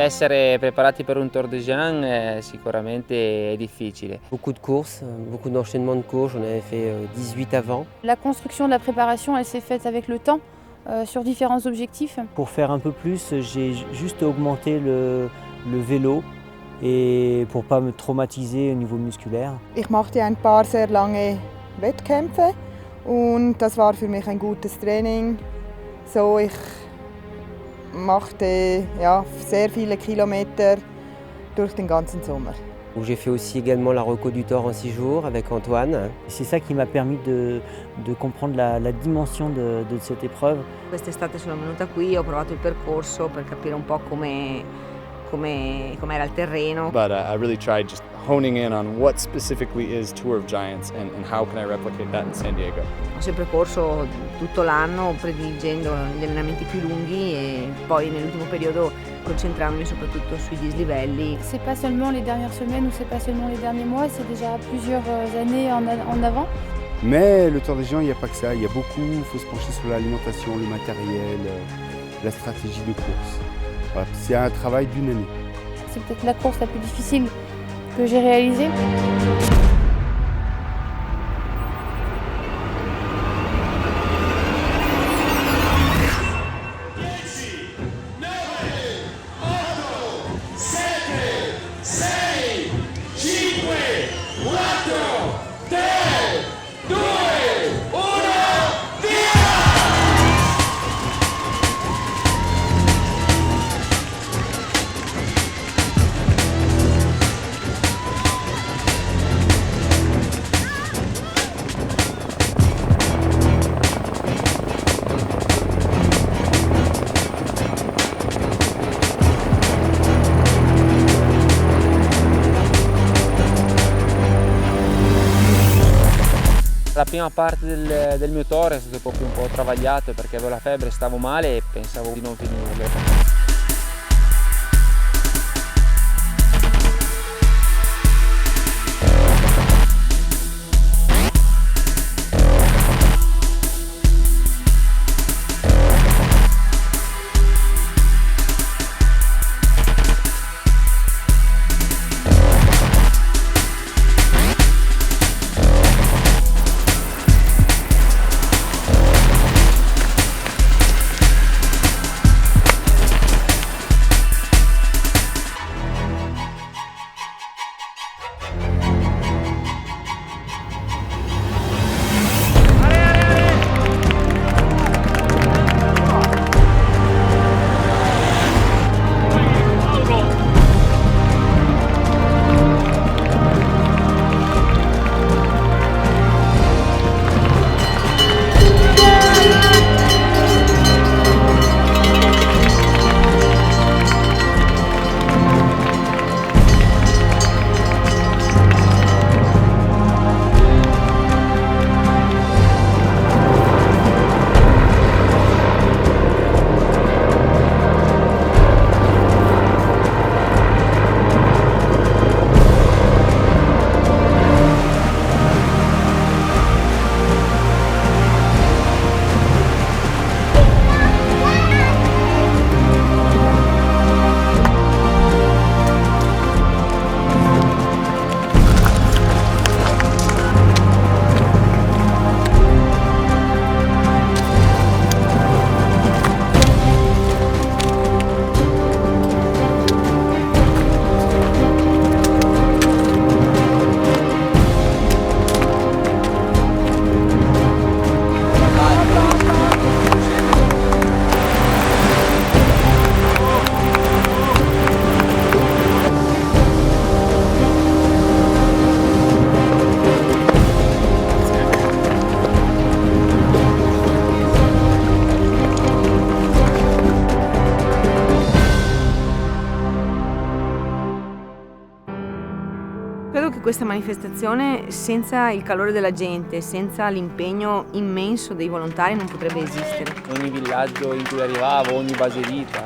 Essere preparati per un Tour de Géant sicuramente è difficile. Beaucoup de courses, beaucoup d'enchaînements de courses, j'en avais fait 18 avant. La construction de la préparation, elle s'est faite avec le temps, sur différents objectifs. Pour faire un peu plus, j'ai juste augmenté le vélo et pour pas me traumatiser au niveau musculaire. Ich machte ein paar sehr lange Wettkämpfe und das war für mich ein gutes Training. So, ich machte sehr viele Kilometer durch den ganzen Sommer. J'ai fait aussi également la Reco du Thor en 6 jours avec Antoine. C'est ça qui m'a permis de comprendre la dimension de cette épreuve. Quest'estate sono venuta qui, ho provato il percorso per capire un po' com'era il terreno. But I really tried just honing in on what specifically is Tour of Giants and how can I replicate that in San Diego. Ho sempre corso tutto l'anno prediligendo gli allenamenti più lunghi e poi nell'ultimo periodo concentrandomi soprattutto sui dislivelli. C'est pas seulement les dernières semaines ou c'est pas seulement les derniers mois, c'est déjà plusieurs années en avant. Mais le Tour des Géants, il n'y a pas que ça, il y a beaucoup, il faut se pencher sur l'alimentation, le matériel, la stratégie de course. Voilà, c'est un travail d'une année. C'est peut-être la course la plus difficile que j'ai réalisée. La prima parte del mio tour è stato proprio un po' travagliato perché avevo la febbre, stavo male e pensavo di non finirlo. Credo che questa manifestazione, senza il calore della gente, senza l'impegno immenso dei volontari, non potrebbe esistere. Ogni villaggio in cui arrivavo, ogni base vita,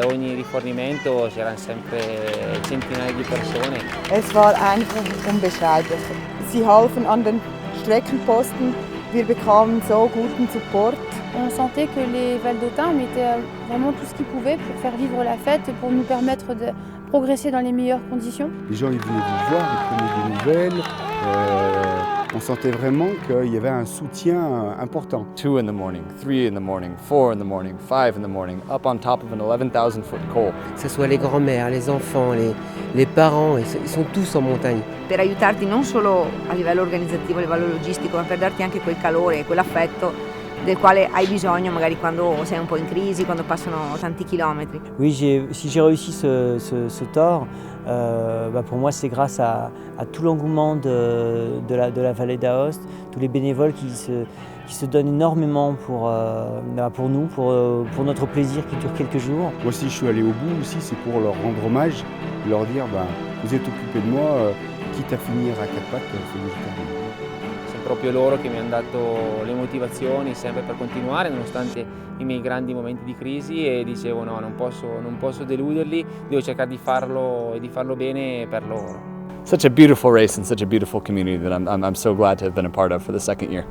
ogni rifornimento c'erano sempre centinaia di persone. Es war einfach unbeschreiblich. Sie halfen an den Streckenposten, wir bekamen so guten Support. On sentait que les Valdôtains mettaient vraiment tout ce qu'ils pouvaient pour faire vivre la fête, pour nous permettre de progresser dans les meilleures conditions. Les gens ils venaient vous voir, ils prenaient des nouvelles. On sentait vraiment qu'il y avait un soutien important. 2 in the morning, 3 in the morning, 4 in the morning, 5 in the morning, up on top of an 11,000 foot col. Que ce soit les grands-mères, les enfants, les parents, ils sont tous en montagne. Per aiutarti non solo a livello organizzativo, a livello logistico, ma per darti anche quel calore e quell'affetto del quale hai bisogno magari quando sei un po' in crisi, quando passano tanti chilometri. Oui, si j'ai réussi ce tour, pour moi c'est grâce à tout l'engouement de la vallée d'Aoste, tous les bénévoles qui se donnent énormément pour nous, pour notre plaisir qui dure quelques jours. Moi si je suis allé au bout aussi, c'est pour leur rendre hommage, leur dire vous êtes occupés de moi, quitte à finir à quatre pattes, il faut que je termine. Sono proprio loro che mi hanno dato le motivazioni sempre per continuare nonostante i miei grandi momenti di crisi e dicevo no, non posso deluderli, devo cercare di farlo e di farlo bene per loro. Such a beautiful race and such a beautiful community that I'm so glad to have been a part of for the second year.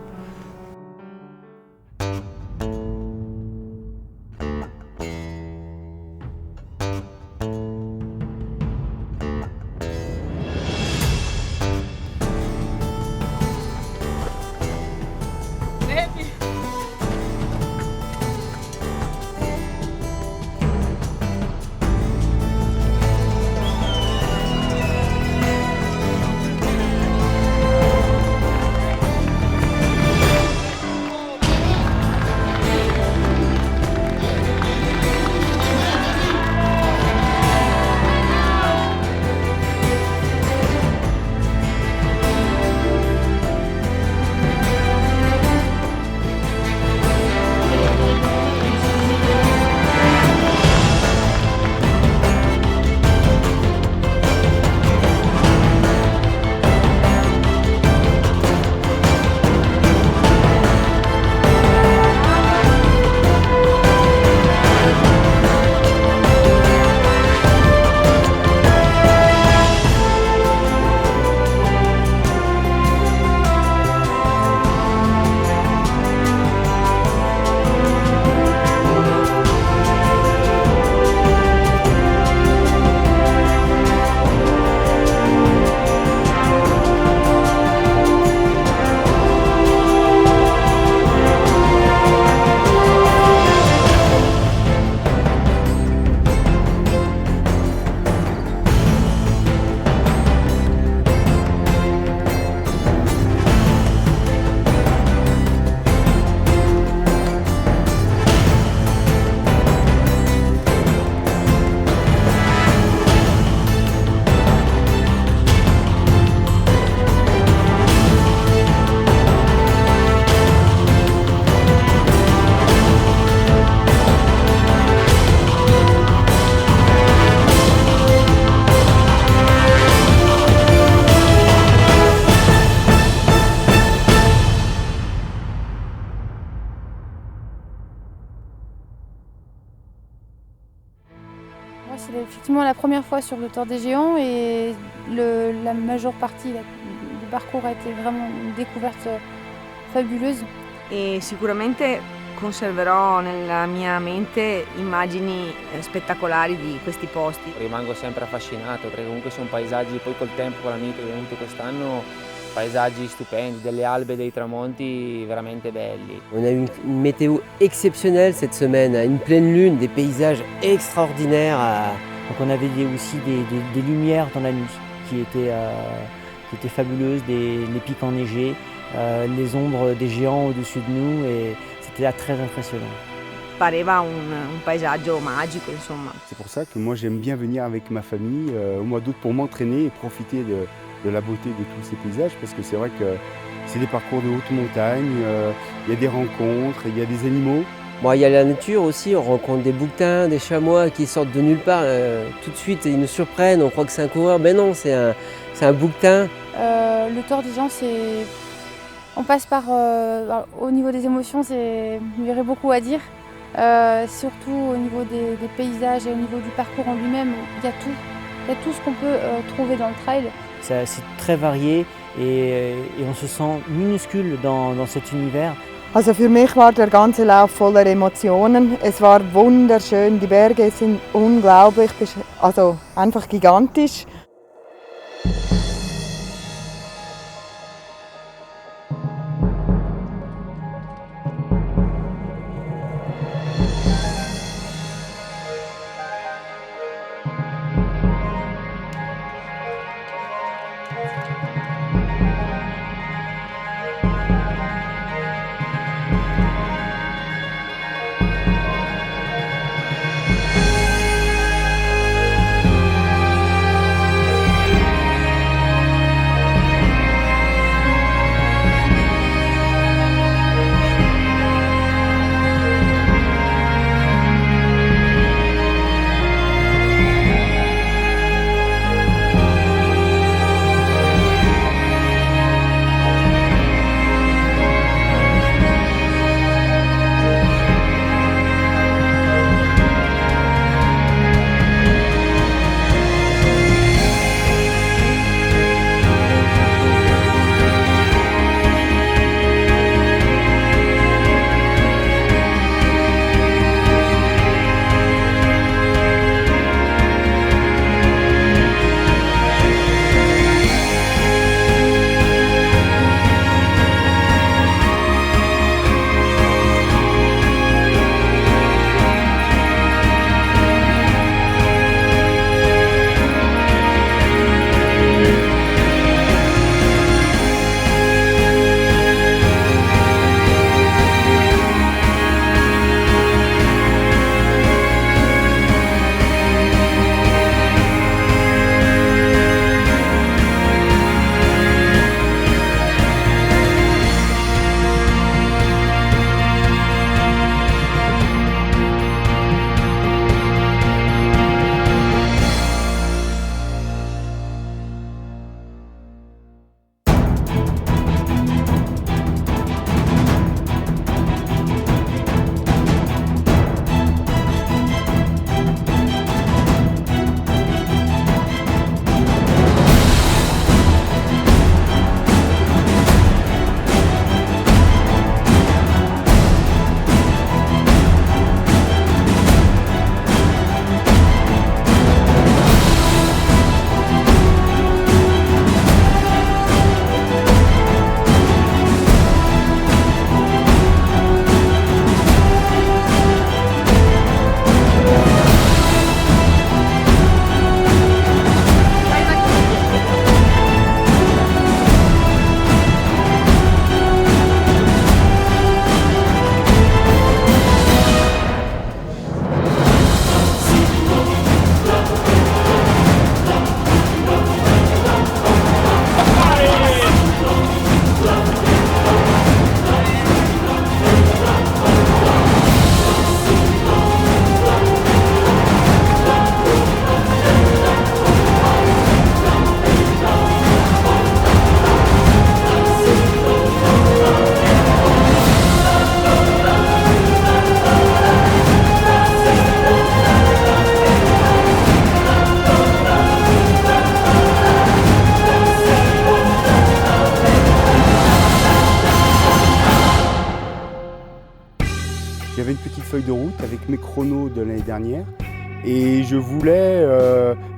C'est effectivement la première fois sur le Tour des Géants et la majeure partie du parcours a été vraiment une découverte fabuleuse. E sicuramente conserverò nella mia mente immagini spettacolari di questi posti. Rimango sempre affascinato perché comunque sono paesaggi, poi col tempo, con l'amico che è venuto quest'anno, paesaggi stupendi, delle albe, dei tramonti veramente belli. On a eu une météo exceptionnelle cette semaine, une pleine lune, des paysages extraordinaires. Donc on avait aussi des lumières dans la nuit qui étaient fabuleuses, les pics enneigés, les ombres des géants au-dessus de nous et c'était très impressionnant. Pareva un paesaggio magico, insomma. C'est pour ça que moi j'aime bien venir avec ma famille au mois d'août pour m'entraîner et profiter de la beauté de tous ces paysages parce que c'est vrai que c'est des parcours de haute montagne, il y a des rencontres, il y a des animaux. Bon, il y a la nature aussi, on rencontre des bouquetins, des chamois qui sortent de nulle part. Tout de suite, ils nous surprennent, on croit que c'est un coureur, mais non, c'est un bouquetin. Le Tour des Géants, on passe par, au niveau des émotions, il y aurait beaucoup à dire. Surtout au niveau des paysages et au niveau du parcours en lui-même, il y a tout. Il y a tout ce qu'on peut trouver dans le trail. C'est très varié et on se sent minuscule dans cet univers Also für mich war der ganze Lauf voller Emotionen. Es war wunderschön, die Berge sind unglaublich, also einfach gigantisch. J'avais une petite feuille de route avec mes chronos de l'année dernière et je voulais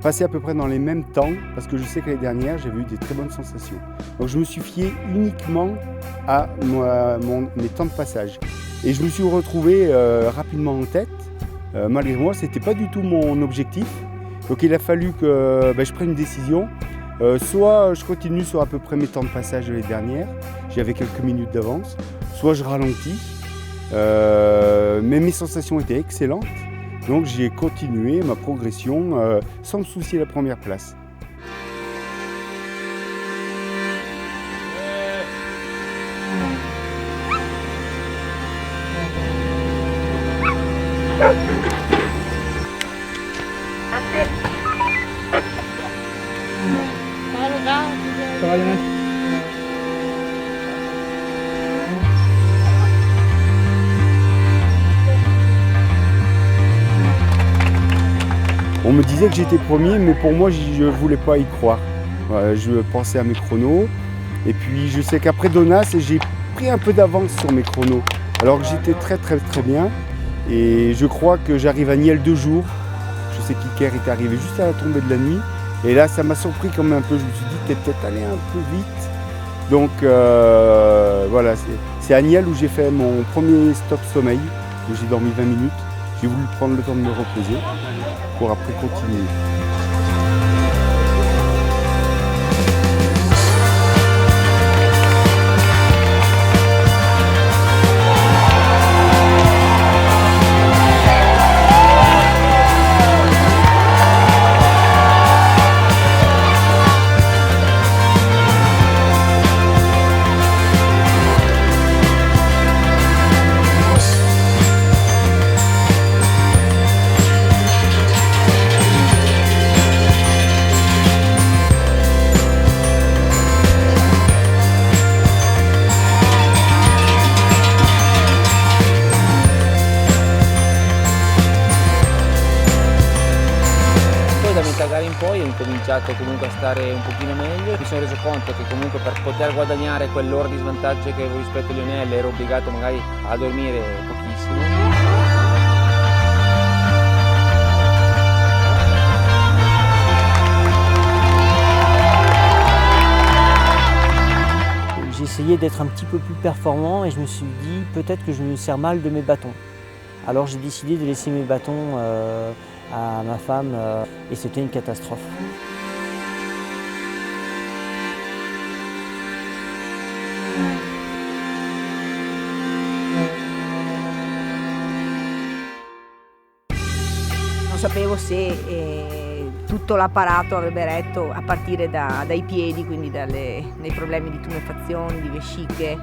passer à peu près dans les mêmes temps parce que je sais que l'année dernière j'avais eu des très bonnes sensations. Donc je me suis fié uniquement à mes temps de passage et je me suis retrouvé rapidement en tête. Malgré moi, ce n'était pas du tout mon objectif. Donc il a fallu que je prenne une décision. Soit je continue sur à peu près mes temps de passage de l'année dernière, j'avais quelques minutes d'avance, soit je ralentis. Mais mes sensations étaient excellentes, donc j'ai continué ma progression sans me soucier de la première place. On me disait que j'étais premier, mais pour moi, je ne voulais pas y croire. Je pensais à mes chronos. Et puis, je sais qu'après Donnas, j'ai pris un peu d'avance sur mes chronos, alors que j'étais très bien. Et je crois que j'arrive à Niel 2 jours. Je sais qu'Iker est arrivé juste à la tombée de la nuit. Et là, ça m'a surpris quand même un peu. Je me suis dit, t'es peut-être allé un peu vite. Donc voilà, c'est à Niel où j'ai fait mon premier stop sommeil, où j'ai dormi 20 minutes. J'ai voulu prendre le temps de me reposer pour après continuer. Da metà gara in poi ho incominciato comunque a stare un pochino meglio, mi sono reso conto che comunque per poter guadagnare quell'ora di svantaggio che avevo rispetto a Lionel ero obbligato magari a dormire pochissimo. J'ai essayé d'être un petit peu plus performant et je me suis dit peut-être que je me sers mal de mes bâtons. Alors j'ai décidé de laisser mes bâtons à ma femme et c'était une catastrophe. Non sapevo se tutto l'apparato avrebbe retto a partire dai piedi, quindi dai problemi di tumefazione, di vesciche,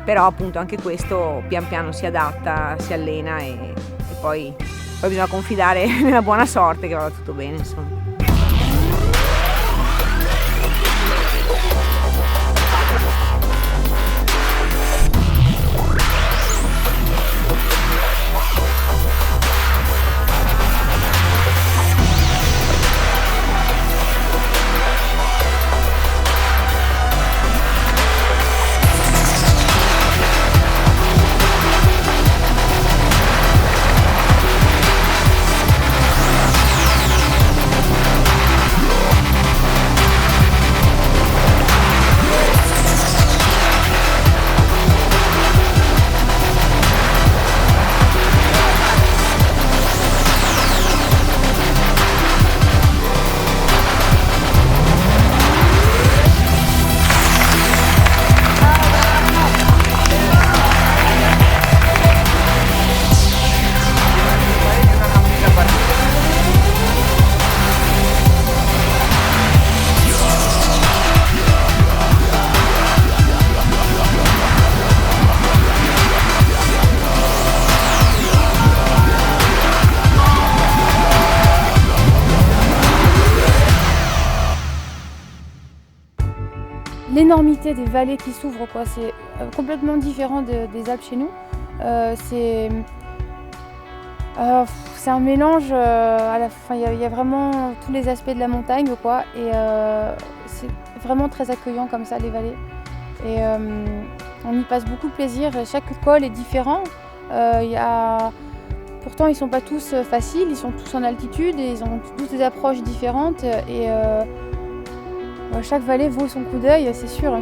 però appunto anche questo pian piano si adatta, si allena e poi bisogna confidare nella buona sorte che vada tutto bene, insomma. L'énormité des vallées qui s'ouvrent, quoi, c'est complètement différent des Alpes chez nous. C'est un mélange, il y a vraiment tous les aspects de la montagne, quoi, et c'est vraiment très accueillant comme ça, les vallées. Et on y passe beaucoup de plaisir, chaque col est différent. Pourtant ils ne sont pas tous faciles, ils sont tous en altitude et ils ont tous des approches différentes. Et chaque vallée vaut son coup d'œil, c'est sûr.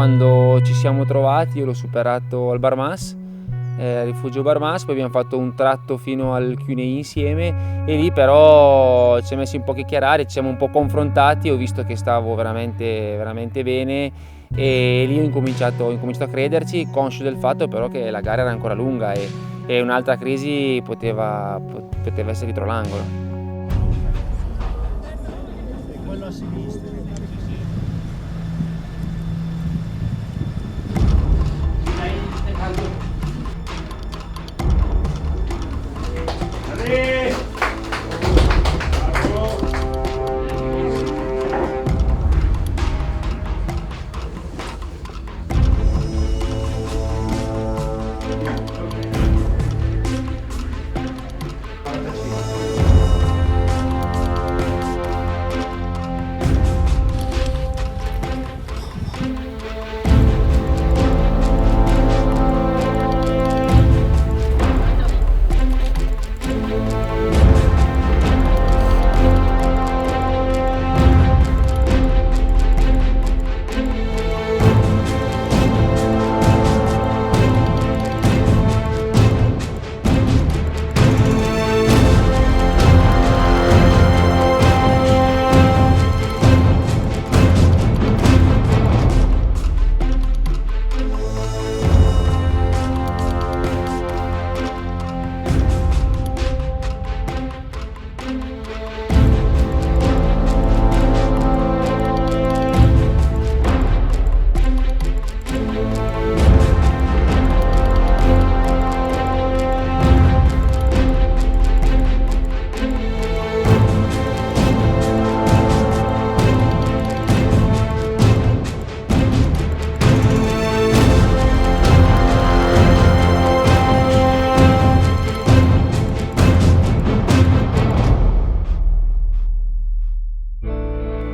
quando ci siamo trovati io l'ho superato al Barmas, rifugio Barmas, poi abbiamo fatto un tratto fino al Cunei insieme e lì però ci ha messo un po' a chiacchierare, ci siamo un po' confrontati, ho visto che stavo veramente, veramente bene e lì ho incominciato a crederci, conscio del fatto però che la gara era ancora lunga e un'altra crisi poteva essere dietro l'angolo. Quello a sinistra.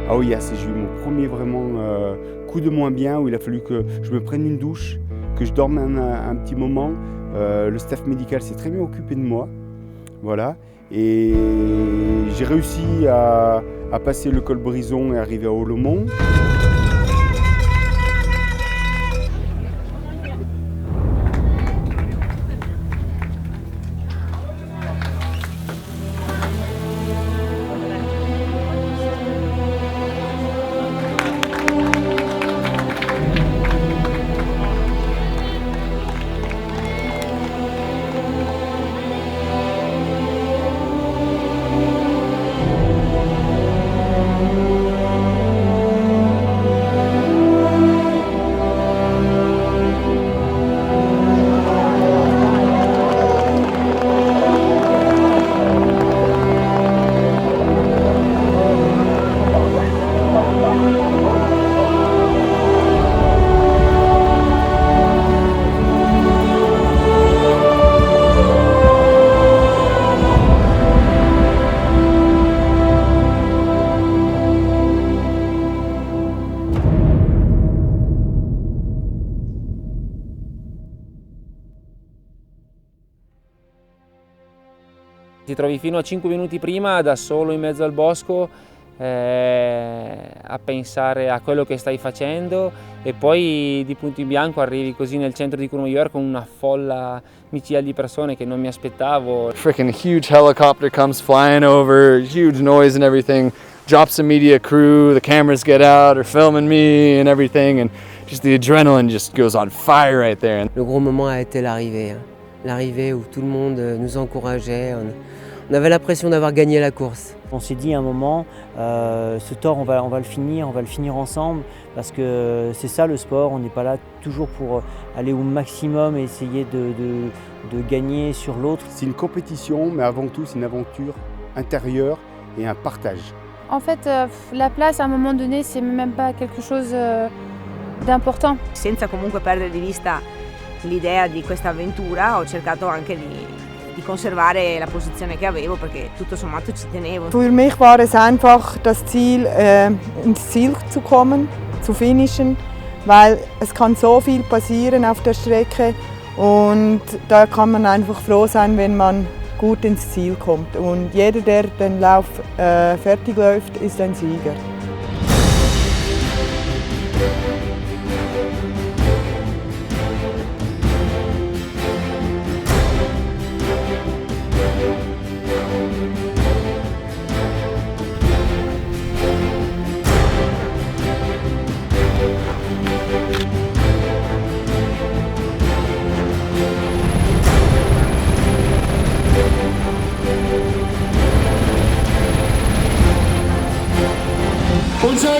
Ah oui, j'ai eu mon premier vraiment coup de moins bien où il a fallu que je me prenne une douche, que je dorme un petit moment. Le staff médical s'est très bien occupé de moi. Voilà. Et j'ai réussi à passer le col Brison et arriver à Olomont. Ti trovi fino a 5 minuti prima da solo in mezzo al bosco a pensare a quello che stai facendo e poi di punto in bianco arrivi così nel centro di Courmayeur con una folla micidiale di persone che non mi aspettavo. Freaking huge helicopter comes flying over, huge noise and everything, drops the media crew, the cameras get out, are filming me and everything, and just the adrenaline just goes on fire right there. Le gros moment a été l'arrivée. L'arrivée où tout le monde nous encourageait. On avait l'impression d'avoir gagné la course. On s'est dit à un moment, ce Tour on va le finir ensemble parce que c'est ça le sport, on n'est pas là toujours pour aller au maximum et essayer de gagner sur l'autre. C'est une compétition, mais avant tout c'est une aventure intérieure et un partage. En fait, la place à un moment donné, c'est même pas quelque chose d'important. Senza comunque perdere di vista l'idea di questa avventura, ho cercato anche di conservare la posizione che avevo perché tutto sommato ci tenevo. Für mich war es einfach das Ziel, ins Ziel zu kommen, zu finishen, weil es kann so viel passieren auf der Strecke und da kann man einfach froh sein, wenn man gut ins Ziel kommt. Und jeder, der den Lauf fertig läuft, ist ein Sieger.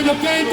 Lo che